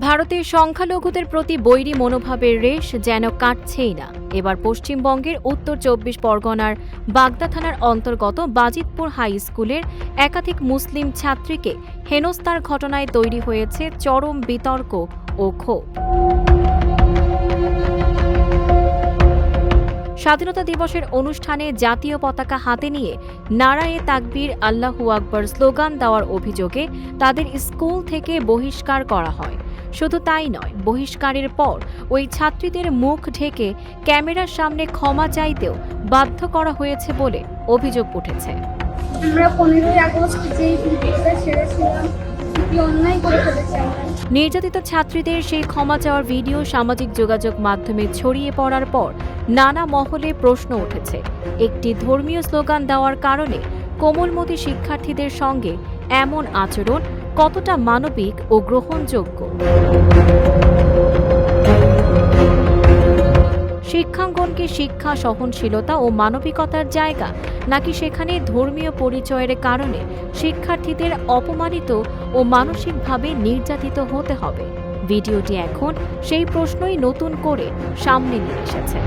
ভারতের সংখ্যালঘুদের প্রতি বৈরী মনোভাবের রেশ যেন কাটছেই না। এবার পশ্চিমবঙ্গের উত্তর ২৪ পরগনার বাগদা থানার অন্তর্গত বাজিতপুর হাই স্কুলের একাধিক মুসলিম ছাত্রীকে হেনস্থার ঘটনায় তৈরি হয়েছে চরম বিতর্ক ও ক্ষোভ। স্বাধীনতা দিবসের অনুষ্ঠানে জাতীয় পতাকা হাতে নিয়ে নারায়ে তাকবীর আল্লাহু আকবার স্লোগান দেওয়ার অভিযোগে তাদের স্কুল থেকে বহিষ্কার করা হয়। শুধু তাই নয়, বহিষ্কারের পর ওই ছাত্রীদের মুখ ঢেকে ক্যামেরার সামনে ক্ষমা চাইতেও বাধ্য করা হয়েছে বলে অভিযোগ উঠেছে। আমরা 15ই আগস্ট যেই ভিডিওটা ছেড়েছিলাম কি অন্যায় করে ফেলেছি আমরা। নির্যাতিত ছাত্রীদের সেই ক্ষমা চাওয়ার ভিডিও সামাজিক যোগাযোগ মাধ্যমে ছড়িয়ে পড়ার পর নানা মহলে প্রশ্ন উঠেছে, একটি ধর্মীয় স্লোগান দেওয়ার কারণে কোমলমতি শিক্ষার্থীদের সঙ্গে এমন আচরণ কতটা মানবিক ও গ্রহণযোগ্য? শিক্ষাঙ্গনকে শিক্ষা, সহনশীলতা ও মানবিকতার জায়গা, নাকি সেখানে ধর্মীয় পরিচয়ের কারণে শিক্ষার্থীদের অপমানিত ও মানসিকভাবে নির্যাতিত হতে হবে? ভিডিওটি এখন সেই প্রশ্নই নতুন করে সামনে নিয়ে এসেছে।